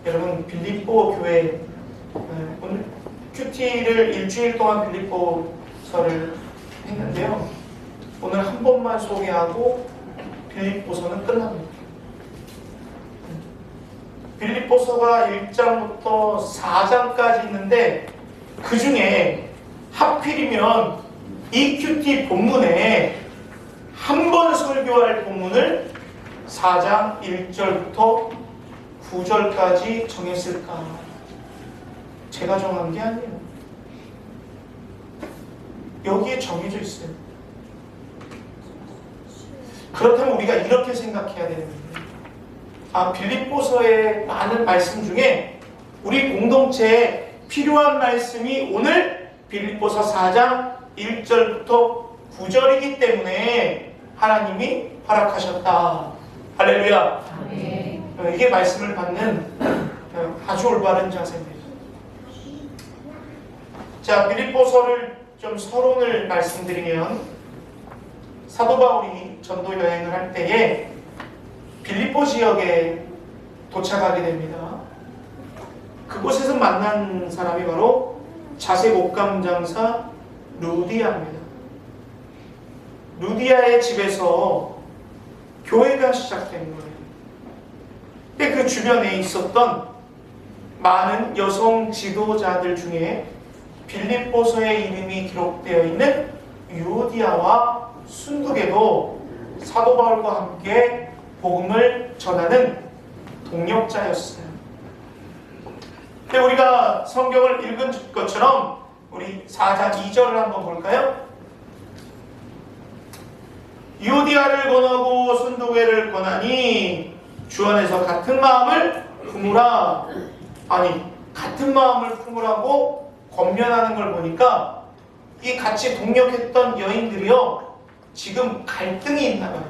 여러분 빌립보 교회 오늘 큐티를 일주일 동안 빌립보서를 했는데요. 오늘 한 번만 소개하고 빌립보서는 끝납니다. 빌립보서가 1장부터 4장까지 있는데 그 중에 하필이면 이 큐티 본문에 한 번 설교할 본문을 4장 1절부터 9절까지 정했을까? 제가 정한 게 아니에요. 여기에 정해져 있어요. 그렇다면 우리가 이렇게 생각해야 되는데, 빌립보서의 많은 말씀 중에 우리 공동체에 필요한 말씀이 오늘 빌립보서 4장 1절부터 9절이기 때문에 하나님이 허락하셨다. 할렐루야. 네. 이게 말씀을 받는 아주 올바른 자세입니다. 자, 빌립보서를 좀 서론을 말씀드리면, 사도 바울이 전도 여행을 할 때에 빌립보 지역에 도착하게 됩니다. 그곳에서 만난 사람이 바로 자색 옷감 장사 루디아입니다. 루디아의 집에서 교회가 시작된 거예요. 근데 그 주변에 있었던 많은 여성 지도자들 중에 빌립보서의 이름이 기록되어 있는 유오디아와 순두계도 사도 바울과 함께 복음을 전하는 동역자였어요. 근데 우리가 성경을 읽은 것처럼 우리 4장 2절을 한번 볼까요? 유오디아를 권하고 순두계를 권하니 주 안에서 같은 마음을 품으라. 아니, 같은 마음을 품으라고 권면하는 걸 보니까 이 같이 동역했던 여인들이요, 지금 갈등이 있나 봐요.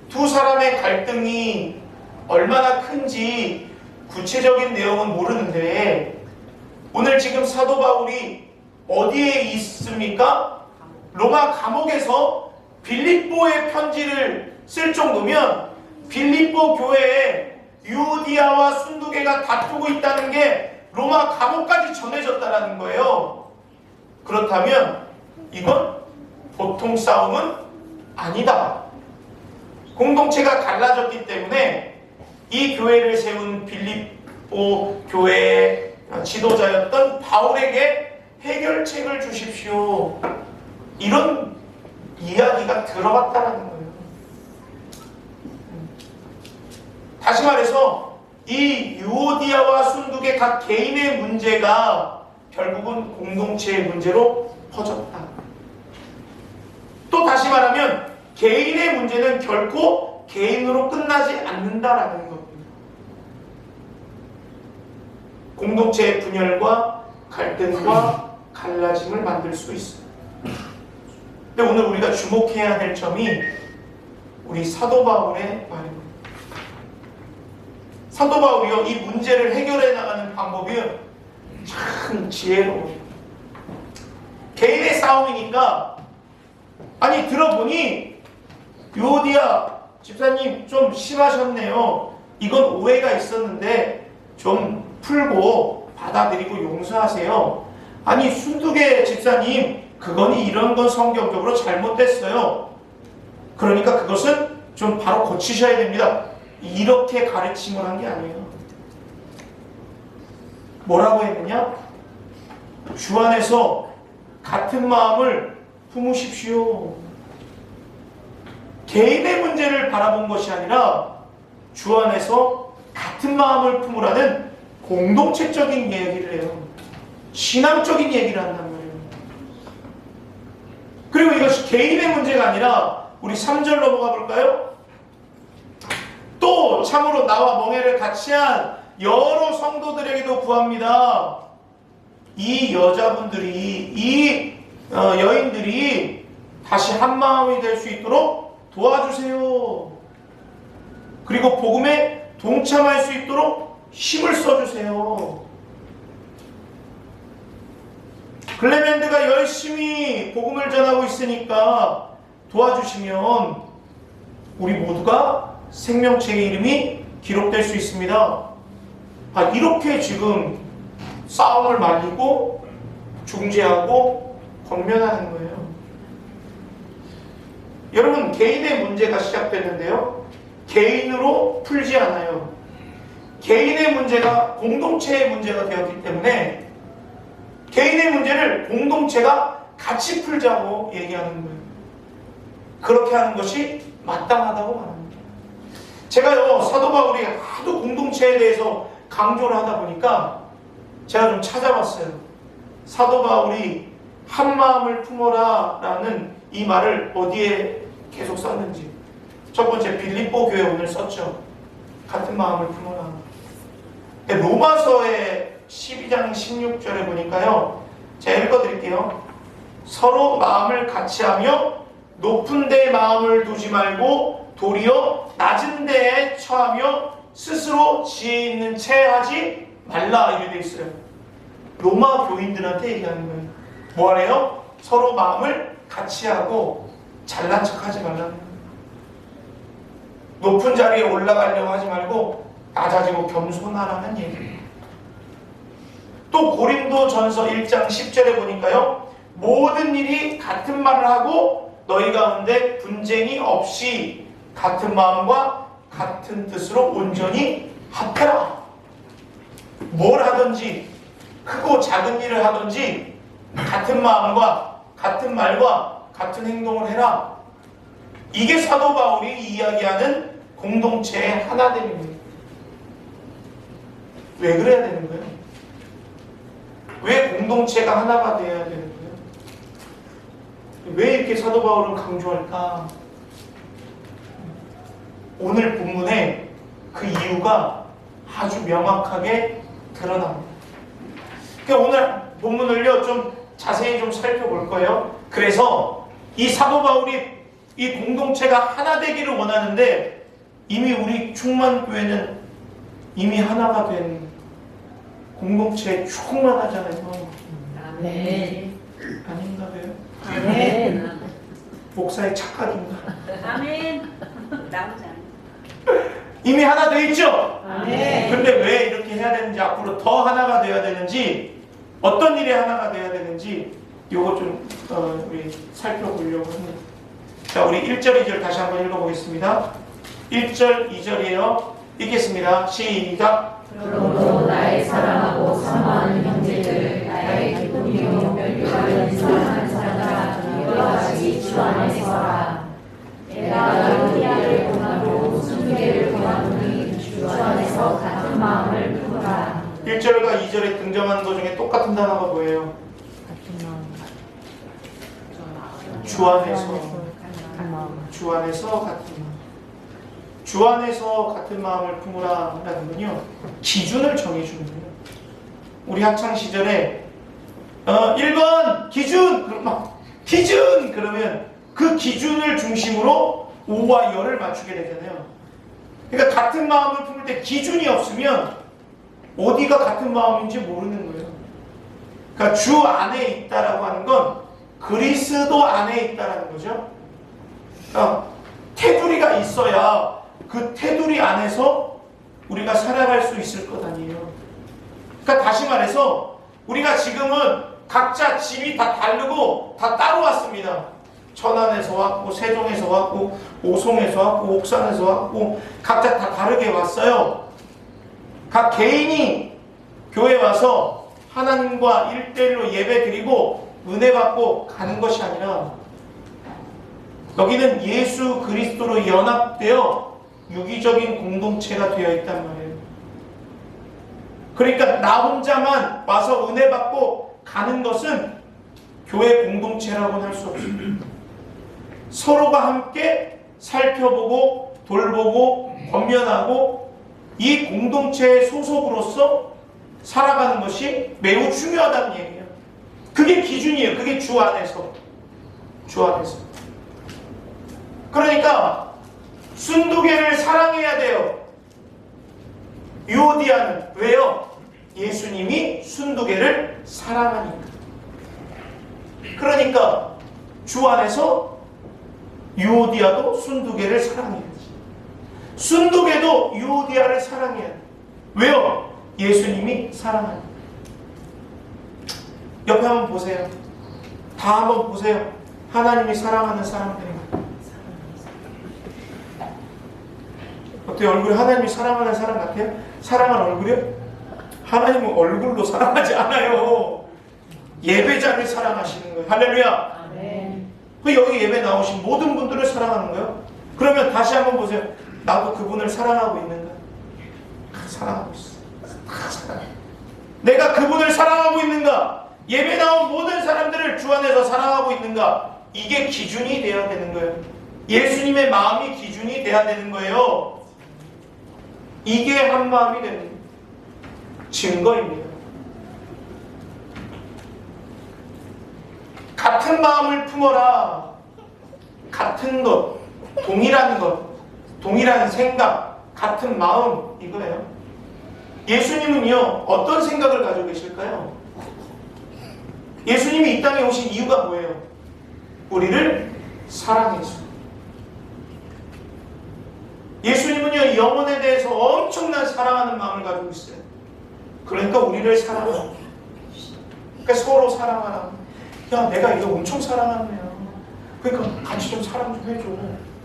두 사람의 갈등이 얼마나 큰지 구체적인 내용은 모르는데, 오늘 지금 사도 바울이 어디에 있습니까? 로마 감옥에서 빌립보의 편지를 쓸 정도면 빌립보 교회에 유오디아와 순두계가 다투고 있다는 게 로마 감옥까지 전해졌다는 거예요. 그렇다면 이건 보통 싸움은 아니다. 공동체가 갈라졌기 때문에 이 교회를 세운 빌립보 교회의 지도자였던 바울에게 해결책을 주십시오. 이런 이야기가 들어갔다는 거예요. 다시 말해서 이 유오디아와 순두계 각 개인의 문제가 결국은 공동체의 문제로 퍼졌다. 또 다시 말하면 개인의 문제는 결코 개인으로 끝나지 않는다라는 겁니다. 공동체의 분열과 갈등과 갈라짐을 만들 수 있어요. 근데 오늘 우리가 주목해야 될 점이 우리 사도 바울의 말입니다. 사도 바울이요, 이 문제를 해결해 나가는 방법이 참 지혜로워요. 개인의 싸움이니까, 아니 들어보니 유오디아 집사님 좀 심하셨네요. 이건 오해가 있었는데 좀 풀고 받아들이고 용서하세요. 아니 순두계 집사님, 그건 이런 건 성경적으로 잘못됐어요. 그러니까 그것은 좀 바로 고치셔야 됩니다. 이렇게 가르침을 한 게 아니에요. 뭐라고 했느냐? 주 안에서 같은 마음을 품으십시오. 개인의 문제를 바라본 것이 아니라 주 안에서 같은 마음을 품으라는 공동체적인 얘기를 해요. 신앙적인 얘기를 한단 말이에요. 그리고 이것이 개인의 문제가 아니라 우리 3절 넘어가 볼까요? 또 참으로 나와 멍에를 같이 한 여러 성도들에게도 구합니다. 이 여자분들이, 이 여인들이 다시 한 마음이 될 수 있도록 도와주세요. 그리고 복음에 동참할 수 있도록 힘을 써주세요. 클레멘드가 열심히 복음을 전하고 있으니까 도와주시면 우리 모두가 생명체의 이름이 기록될 수 있습니다. 이렇게 지금 싸움을 말리고 중재하고 권면하는 거예요. 여러분, 개인의 문제가 시작됐는데요, 개인으로 풀지 않아요. 개인의 문제가 공동체의 문제가 되었기 때문에 개인의 문제를 공동체가 같이 풀자고 얘기하는 거예요. 그렇게 하는 것이 마땅하다고 말합니다. 제가요, 사도 바울이 하도 공동체에 대해서 강조를 하다 보니까 제가 좀 찾아봤어요. 사도 바울이 한 마음을 품어라 라는 이 말을 어디에 계속 썼는지. 첫 번째, 빌립보 교회 오늘 썼죠. 같은 마음을 품어라. 로마서의 12장 16절에 보니까요, 제가 읽어드릴게요. 서로 마음을 같이 하며 높은 데에 마음을 두지 말고 도리어 낮은 데에 처하며 스스로 지혜 있는 채 하지 말라, 이렇게 되어 있어요. 로마 교인들한테 얘기하는 거예요. 뭐하래요? 서로 마음을 같이 하고 잘난 척 하지 말라는 거예요. 높은 자리에 올라가려고 하지 말고 낮아지고 겸손하라는 얘기예요. 또 고린도전서 1장 10절에 보니까요, 모든 일이 같은 말을 하고 너희 가운데 분쟁이 없이 같은 마음과 같은 뜻으로 온전히 합해라. 뭘 하든지, 크고 작은 일을 하든지 같은 마음과 같은 말과 같은 행동을 해라. 이게 사도 바울이 이야기하는 공동체의 하나됨입니다. 왜 그래야 되는 거예요? 왜 공동체가 하나가 되어야 되는 거예요? 왜 이렇게 사도 바울은 강조할까? 오늘 본문에 그 이유가 아주 명확하게 드러납니다. 그러니까 오늘 본문을요, 좀 자세히 좀 살펴볼 거예요. 그래서 이 사도 바울이 이 공동체가 하나 되기를 원하는데, 이미 우리 충만교회는 이미 하나가 된 공동체에 충만하잖아요. 아멘. 아닌가 봐요. 아멘. 목사의 착각인가? 아멘. 나오지 않아. 이미 하나 돼 있죠? 아멘. 근데 왜 이렇게 해야 되는지, 앞으로 더 하나가 돼야 되는지, 어떤 일이 하나가 돼야 되는지, 요거 좀 우리 살펴보려고 합니다. 자, 우리 1절, 2절 다시 한번 읽어보겠습니다. 1절, 2절이에요. 읽겠습니다. 시작. 그러므로 나의 사랑하고 사모하는 형제들, 나의 기쁨이요 멸류관을 사랑하는 사람아, 이와 같이 주 안에 서라. 내가 유디아를 권하고 순교를 권하노니 주 안에서 같은 마음을 품으라. 1절과 2절에 등장하는 것 중에 똑같은 단어가 뭐예요? 주 안에서. 주 안에서 같은 마음. 주 안에서 같은 마음을 품으라 라는 건요, 기준을 정해주는 거예요. 우리 학창시절에 1번 기준! 그럼 막 기준! 그러면 그 기준을 중심으로 오와 열을 맞추게 되잖아요. 그러니까 같은 마음을 품을 때 기준이 없으면 어디가 같은 마음인지 모르는 거예요. 그러니까 주 안에 있다라고 하는 건 그리스도 안에 있다라는 거죠. 그러니까 테두리가 있어야 그 테두리 안에서 우리가 살아갈 수 있을 것 아니에요. 그러니까 다시 말해서 우리가 지금은 각자 집이 다 다르고 다 따로 왔습니다. 천안에서 왔고, 세종에서 왔고, 오송에서 왔고, 옥산에서 왔고, 각자 다 다르게 왔어요. 각 개인이 교회 와서 하나님과 1대1로 예배 드리고 은혜 받고 가는 것이 아니라, 여기는 예수 그리스도로 연합되어 유기적인 공동체가 되어 있단 말이에요. 그러니까 나 혼자만 와서 은혜 받고 가는 것은 교회 공동체라고는 할 수 없습니다. 서로가 함께 살펴보고 돌보고 권면하고 이 공동체의 소속으로서 살아가는 것이 매우 중요하다는 얘기예요. 그게 기준이에요. 그게 주 안에서. 주 안에서. 그러니까 순두개를 사랑해야 돼요. 유오디아는. 왜요? 예수님이 순두개를 사랑하니까. 그러니까 주 안에서 유오디아도 순두개를 사랑해야지. 순두개도 유오디아를 사랑해야 돼. 왜요? 예수님이 사랑하니까. 옆에 한번 보세요. 다 한번 보세요. 하나님이 사랑하는 사람들입니다. 어때요? 얼굴이 하나님이 사랑하는 사람 같아요? 사랑하는 얼굴이요? 하나님은 얼굴로 사랑하지 않아요. 예배자를 사랑하시는 거예요. 할렐루야. 그 여기 예배 나오신 모든 분들을 사랑하는 거예요. 그러면 다시 한번 보세요. 나도 그분을 사랑하고 있는가? 사랑하고 있어. 사랑해. 내가 그분을 사랑하고 있는가? 예배 나온 모든 사람들을 주 안에서 사랑하고 있는가? 이게 기준이 돼야 되는 거예요. 예수님의 마음이 기준이 돼야 되는 거예요. 이게 한 마음이 되는 증거입니다. 같은 마음을 품어라. 같은 것, 동일한 것, 동일한 생각, 같은 마음, 이거예요. 예수님은요, 어떤 생각을 가지고 계실까요? 예수님이 이 땅에 오신 이유가 뭐예요? 우리를 사랑해서. 예수님은요, 영혼에 대해서 엄청난 사랑하는 마음을 가지고 있어요. 그러니까 우리를 사랑하는. 그러니까 서로 사랑하라. 야, 내가 이거 엄청 사랑하네요. 그러니까 같이 좀 사랑 좀 해줘.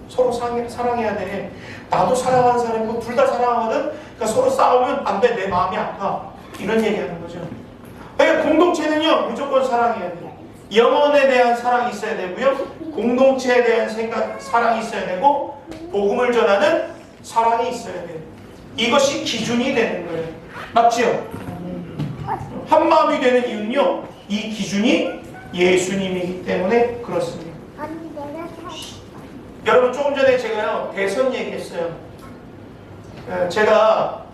서로 사랑해야 돼. 나도 사랑하는 사람이고 둘 다 사랑하거든. 그러니까 서로 싸우면 안 돼. 내 마음이 아파. 이런 얘기하는 거죠. 그러니까 공동체는요, 무조건 사랑해야 돼요. 영혼에 대한 사랑이 있어야 되고요. 공동체에 대한 사랑이 있어야 되고, 복음을 전하는 사랑이 있어야 돼요. 이것이 기준이 되는 거예요. 맞지요? 한 마음이 되는 이유는요, 이 기준이 예수님이기 때문에 그렇습니다. 여러분, 조금 전에 제가요, 대선 얘기했어요. 제가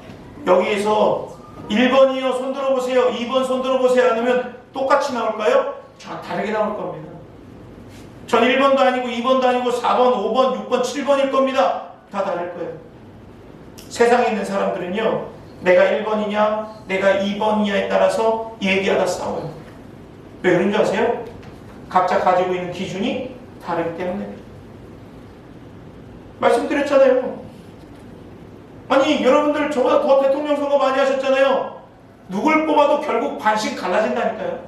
여기에서 1번이요, 손 들어보세요. 2번 손 들어보세요. 하면 똑같이 나올까요? 다 다르게 나올 겁니다. 전 1번도 아니고 2번도 아니고 4번, 5번, 6번, 7번일 겁니다. 다 다를 거예요. 세상에 있는 사람들은요, 내가 1번이냐, 내가 2번이냐에 따라서 얘기하다 싸워요. 왜 그런 줄 아세요? 각자 가지고 있는 기준이 다르기 때문에. 말씀드렸잖아요. 아니, 여러분들 저보다 더 대통령 선거 많이 하셨잖아요. 누굴 뽑아도 결국 반씩 갈라진다니까요.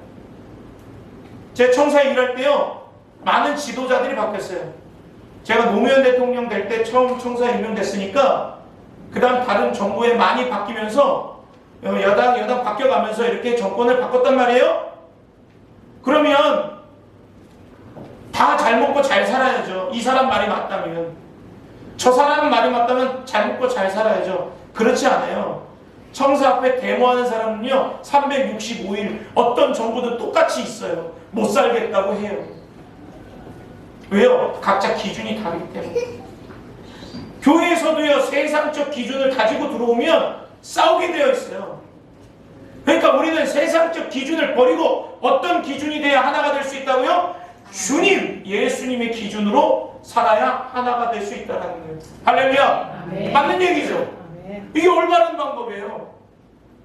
제 청사에 일할 때요, 많은 지도자들이 바뀌었어요. 제가 노무현 대통령 될 때 처음 청사에 임명됐으니까 그 다음 다른 정부에 많이 바뀌면서 여당 바뀌어가면서 이렇게 정권을 바꿨단 말이에요. 그러면 다 잘 먹고 잘 살아야죠. 이 사람 말이 맞다면. 저 사람 말이 맞다면 잘 먹고 잘 살아야죠. 그렇지 않아요. 청사 앞에 데모하는 사람은요, 365일 어떤 정부든 똑같이 있어요. 못 살겠다고 해요. 왜요? 각자 기준이 다르기 때문에. 교회에서도요, 세상적 기준을 가지고 들어오면 싸우게 되어 있어요. 그러니까 우리는 세상적 기준을 버리고 어떤 기준이 돼야 하나가 될 수 있다고요? 주님, 예수님의 기준으로 살아야 하나가 될 수 있다는 거예요. 할렐루야. 아멘. 맞는 얘기죠. 아멘. 이게 올바른 방법이에요.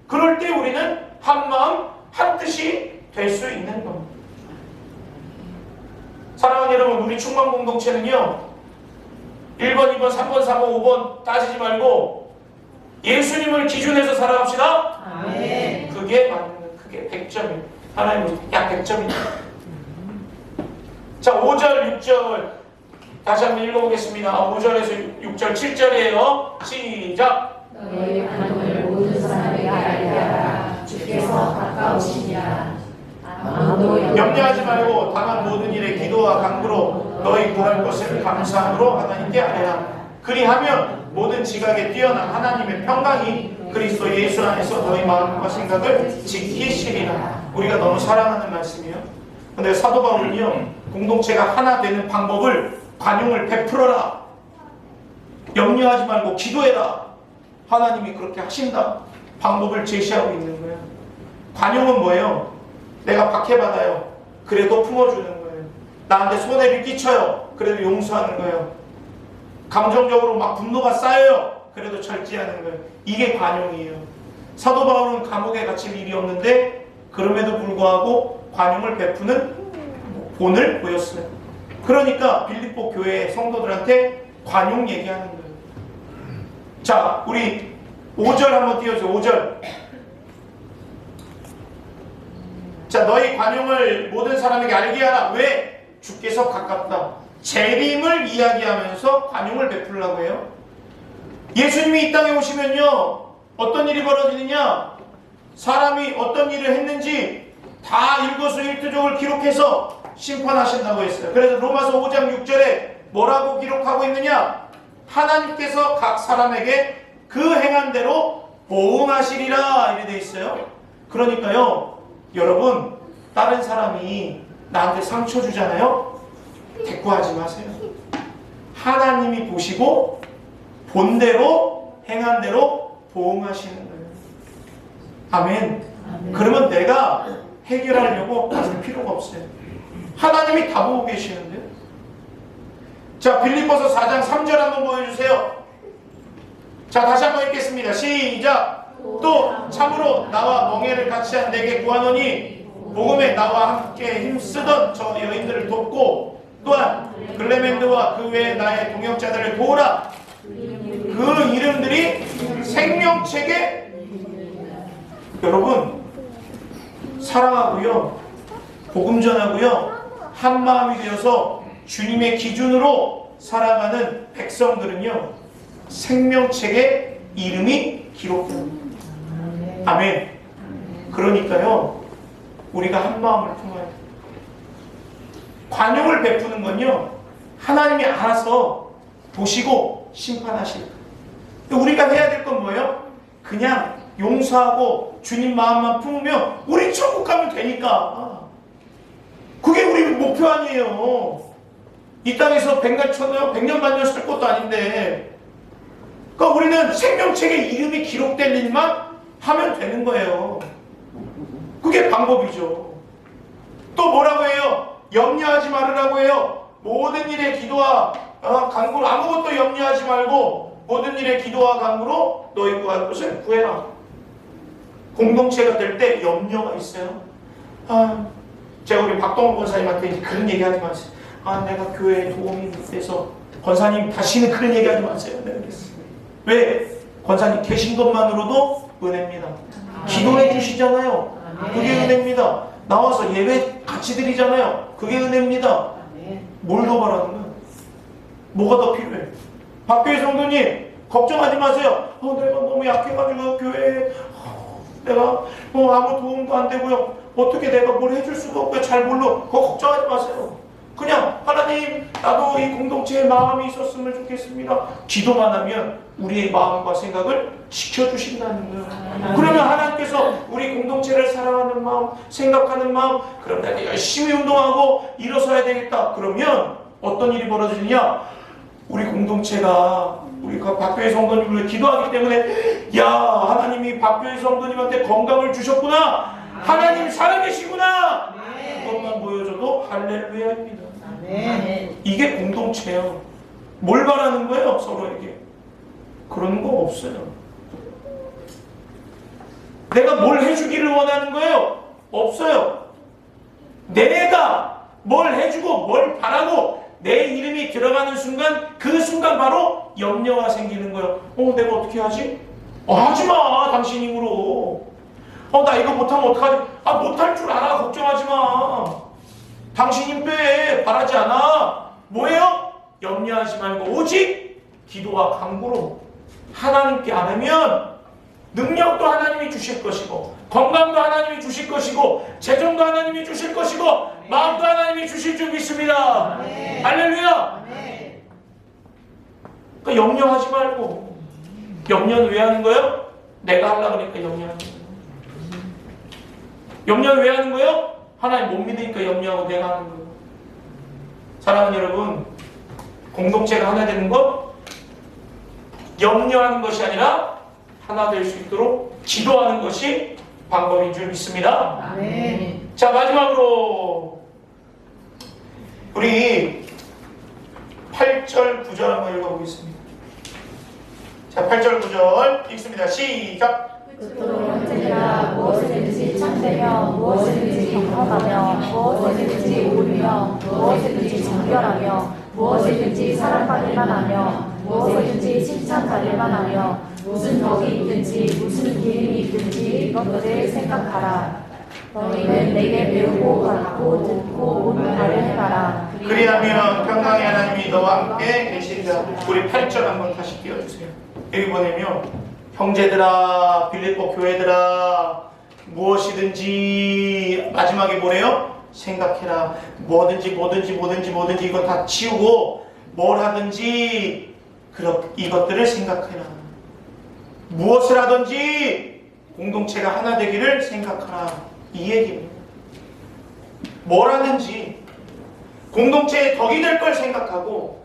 그럴 때 우리는 한 마음 한 뜻이 될 수 있는 겁니다. 사랑하는 여러분, 우리 충만 공동체는요, 1번, 2번, 3번, 4번, 5번 따지지 말고 예수님을 기준해서 살아갑시다. 아멘. 그게 맞는, 그게 100점이에요. 하나님은 약 100점이다. 자, 5절, 6절 다시 한번 읽어보겠습니다. 5절에서 6절, 7절이에요. 시작. 너희 하나님을 모든 사람에게 알게 하라. 주께서 가까우시니라. 아무도 염려하지 말고 다만 모든 일에 기도와 간구로 너희 구할 것을 감사함으로 하나님께 아뢰라. 그리하면 모든 지각에 뛰어난 하나님의 평강이 그리스도 예수 안에서 너희 마음과 생각을 지키시리라. 우리가 너무 사랑하는 말씀이에요. 근데 사도 바울은요, 공동체가 하나 되는 방법을, 관용을 베풀어라, 염려하지 말고 기도해라, 하나님이 그렇게 하신다 방법을 제시하고 있는 거예요. 관용은 뭐예요? 내가 박해받아요. 그래도 품어주는 거예요. 나한테 손해를 끼쳐요. 그래도 용서하는 거예요. 감정적으로 막 분노가 쌓여요. 그래도 절제하는 거예요. 이게 관용이에요. 사도 바울은 감옥에 갇힐 일이 없는데 그럼에도 불구하고 관용을 베푸는 본을 보였어요. 그러니까 빌립보 교회 성도들한테 관용 얘기하는 거예요. 자, 우리 5절 한번 띄워주세요. 5절. 자, 너희 관용을 모든 사람에게 알게 하라. 왜? 주께서 가깝다. 재림을 이야기하면서 관용을 베풀라고 해요. 예수님이 이 땅에 오시면요, 어떤 일이 벌어지느냐? 사람이 어떤 일을 했는지 다 일거수일투족을 기록해서 심판하신다고 했어요. 그래서 로마서 5장 6절에 뭐라고 기록하고 있느냐? 하나님께서 각 사람에게 그 행한 대로 보응하시리라 이렇게 돼 있어요. 그러니까요, 여러분, 다른 사람이 나한테 상처 주잖아요? 대꾸하지 마세요. 하나님이 보시고 본대로 행한 대로 보응하시는 거예요. 아멘. 그러면 내가 해결하려고 하실 필요가 없어요. 하나님이 다 보고 계시는데요. 자, 빌립보서 4장 3절 한번 보여주세요. 자, 다시 한번 읽겠습니다. 시작. 또 참으로 나와 멍에를 같이 한 내게 구하노니 복음에 나와 함께 힘쓰던 저 여인들을 돕고 또한 글레멘드와 그 외에 나의 동역자들을 도우라. 그 이름들이 생명책에 여러분 사랑하고요, 복음 전하고요, 한 마음이 되어서 주님의 기준으로 살아가는 백성들은요, 생명책에 이름이 기록됩니다. 아멘. 그러니까요, 우리가 한 마음을 품어야 돼요. 관용을 베푸는 건요, 하나님이 알아서 보시고 심판하실 거예요. 우리가 해야 될 건 뭐예요? 그냥 용서하고 주님 마음만 품으면 우리 천국 가면 되니까. 그게 우리 목표 아니에요. 이 땅에서 백년 만년 쓸 것도 아닌데. 그러니까 우리는 생명책에 이름이 기록된 일만 하면 되는 거예요. 그게 방법이죠. 또 뭐라고 해요? 염려하지 말으라고 해요. 모든 일에 기도와 간구로, 아무것도 염려하지 말고 모든 일에 기도와 간구로 너희 구할 것을 구해라. 공동체가 될 때 염려가 있어요. 제가 우리 박동원 권사님한테 이제 그런 얘기 하지 마세요. 내가 교회에 도움이 못 돼서. 권사님 다시는 그런 얘기 하지 마세요. 내가 그랬어요. 왜? 권사님 계신 것만으로도 은혜입니다. 기도해 주시잖아요. 그게 은혜입니다. 나와서 예배 같이 드리잖아요. 그게 은혜입니다. 뭘 더 바라는 거야? 뭐가 더 필요해? 박교희 성도님 걱정하지 마세요. 내가 너무 약해가지고 교회에 내가 아무 도움도 안 되고요, 어떻게 내가 뭘 해줄 수도 없고요, 잘 몰라. 그거 걱정하지 마세요. 그냥 하나님, 나도 이 공동체에 마음이 있었으면 좋겠습니다. 기도만 하면 우리의 마음과 생각을 지켜주신다는 거예요. 그러면 하나님께서 우리 공동체를 사랑하는 마음, 생각하는 마음, 그럼 내가 열심히 운동하고 일어서야 되겠다. 그러면 어떤 일이 벌어지느냐? 우리 공동체가, 우리 박교희 성도님을 위해 기도하기 때문에, 야, 하나님이 박교희 성도님한테 건강을 주셨구나, 하나님 살아계시구나, 그것만 보여줘도 할렐루야입니다. 이게 공동체예요. 뭘 바라는 거예요? 서로에게 그런 거 없어요. 내가 뭘 해주기를 원하는 거예요? 없어요. 내가 뭘 해주고 뭘 바라고 내 이름이 들어가는 순간, 그 순간 바로 염려가 생기는 거예요. 내가 어떻게 하지? 하지마. 당신 힘으로. 나 이거 못하면 어떡하지? 못할 줄 알아. 걱정하지 마. 당신 힘 빼. 바라지 않아. 뭐예요? 염려하지 말고 오직 기도와 간구로 하나님께 안으면 능력도 하나님이 주실 것이고, 건강도 하나님이 주실 것이고, 재정도 하나님이 주실 것이고, 마음도 하나님이 주실 줄 믿습니다. 할렐루야. 그러니까 염려하지 말고. 염려는 왜 하는 거예요? 내가 하려고 그러니까 염려하는 거예요. 염려는 왜 하는 거예요? 하나님 못 믿으니까 염려하고 내가 하는 거예요. 사랑하는 여러분, 공동체가 하나 되는 것, 염려하는 것이 아니라 하나 될 수 있도록 기도하는 것이 방법인 줄 믿습니다. 아멘. 자, 마지막으로 우리 8절 9절 한번 읽어보겠습니다. 자, 8절 9절 읽습니다. 시작. 끝으로 언제나 무엇이든지 참되며 무엇이든지 경건하며 무엇이든지 옳으며 무엇이든지 정결하며 무엇이든지 사랑받을 만하며 무엇이든지 칭찬받을 만하며 무슨 덕이 있든지 무슨 기름이 있든지 이것들을 생각하라. 너희는 내게 배우고 받고 듣고 온 말을 해봐라. 그리하면 평강의 하나님이 너와 함께 계시리라. 우리 8절 한번 다시 띄워주세요. 여기 보내면 형제들아 빌립보 교회들아 무엇이든지 마지막에 뭐래요? 생각해라. 뭐든지 이건 다 치우고 뭘 하든지 이것들을 생각해라. 무엇을 하든지 공동체가 하나 되기를 생각하라. 이 얘기입니다. 뭘 하든지 공동체의 덕이 될 걸 생각하고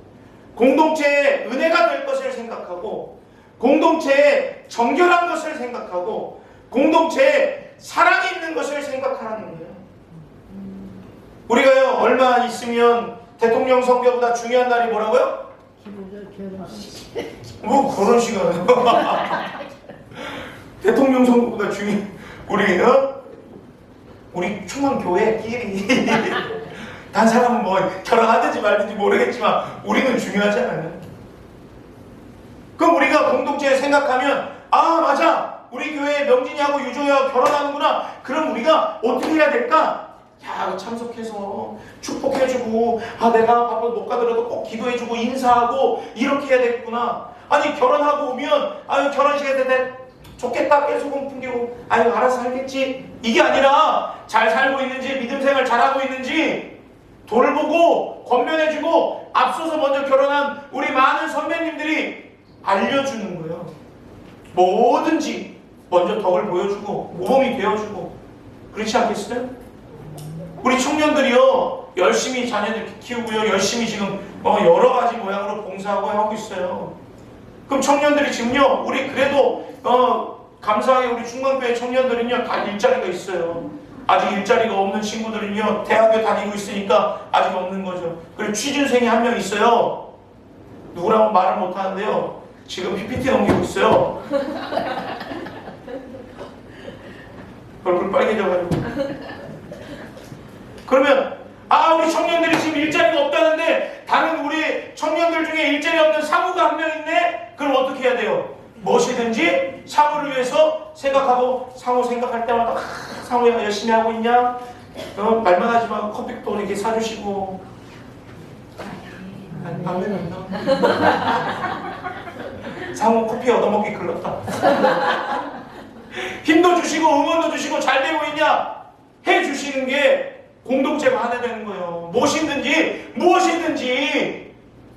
공동체의 은혜가 될 것을 생각하고 공동체의 정결한 것을 생각하고 공동체에 사랑이 있는 것을 생각하라는 거예요. 우리가요 얼마 있으면 대통령 선거보다 중요한 날이 뭐라고요? 뭐 그런 시간은 대통령 선거보다 우리 충만교회끼리 단 사람은 뭐 결혼하든지 말든지 모르겠지만 우리는 중요하잖아요. 그럼 우리가 공동체에 생각하면 아 맞아 우리 교회 명진이하고 유종이하고 결혼하는구나. 그럼 우리가 어떻게 해야 될까? 야 참석해서 축복해주고 내가 바빠 못 가더라도 꼭 기도해주고 인사하고 이렇게 해야 되겠구나. 아니 결혼하고 오면 결혼식에 때 좋겠다 깨소금 풍기고 알아서 살겠지. 이게 아니라 잘 살고 있는지 믿음 생활 잘하고 있는지 돌보고 권면해주고 앞서서 먼저 결혼한 우리 많은 선배님들이 알려주는 거예요. 뭐든지 먼저 덕을 보여주고 모범이 되어주고 그렇지 않겠어요? 우리 청년들이요 열심히 자녀들 키우고요 열심히 지금 여러 가지 모양으로 봉사하고 하고 있어요. 그럼 청년들이 지금요 우리 그래도 감사하게 우리 충만교회 청년들은요 다 일자리가 있어요. 아직 일자리가 없는 친구들은요 대학교 다니고 있으니까 아직 없는 거죠. 그리고 취준생이 한 명 있어요. 누구라고 말을 못하는데요 지금 PPT 넘기고 있어요. 얼굴 빨개져가지고. 그러면 우리 청년들이 지금 일자리가 없다는데 다른 우리 청년들 중에 일자리 없는 사무가 한 명 있네? 그럼 어떻게 해야 돼요? 무엇이든지 사무를 위해서 생각하고 상호 생각할 때마다 상호야 열심히 하고 있냐? 말만 하지 말고 커피도 이렇게 사주시고 안 된다. 상호 커피 얻어먹기 글렀다. 힘도 주시고 응원도 주시고 잘 되고 있냐? 해주시는 게 공동체가 하나 되는 거예요. 무엇이든지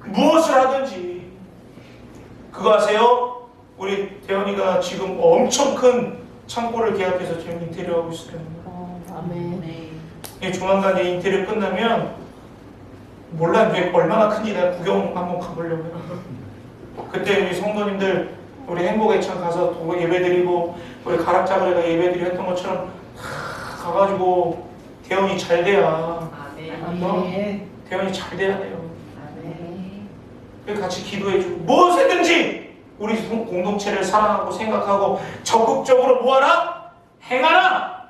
무엇을 하든지 그거 아세요? 우리 대현이가 지금 엄청 큰 창고를 계약해서 지금 인테리어 하고 있어요. 아멘. 조만간 이 인테리어 끝나면 몰라 이제 얼마나 큰지 내가 구경 한번 가보려고요. 그때 우리 성도님들 우리 행복애찬 가서 도구 예배드리고 우리 가락자그레가 예배드리고 했던 것처럼 가가지고 대현이 잘 돼야 대현이 잘 돼야 돼요. 같이 기도해주고 무엇이든지 우리 공동체를 사랑하고 생각하고 적극적으로 뭐하라? 행하라!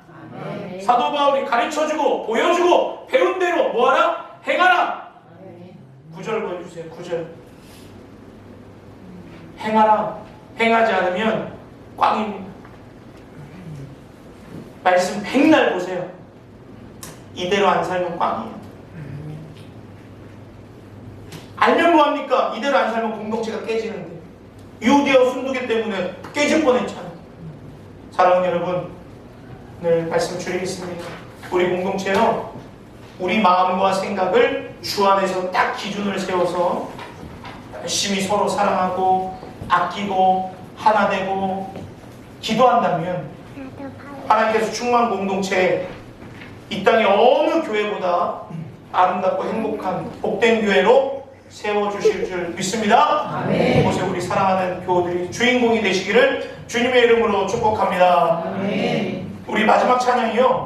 사도 바울이 가르쳐주고 보여주고 배운 대로 뭐하라? 행하라! 9절 보여주세요. 9절 행하라. 행하지 않으면 꽝입니다. 말씀 백날 보세요. 이대로 안 살면 꽝이에요. 알면 뭐합니까? 이대로 안 살면 공동체가 깨지는데 유디어 순두개 때문에 깨질 뻔했잖아요. 사랑하는 여러분 네 말씀 줄이겠습니다. 우리 공동체요 우리 마음과 생각을 주 안에서 딱 기준을 세워서 열심히 서로 사랑하고 아끼고 하나 되고 기도한다면 하나님께서 충만 공동체 이 땅의 어느 교회보다 아름답고 행복한 복된 교회로 세워주실 줄 믿습니다. 아멘. 이곳에 우리 사랑하는 교우들이 주인공이 되시기를 주님의 이름으로 축복합니다. 아멘. 우리 마지막 찬양이요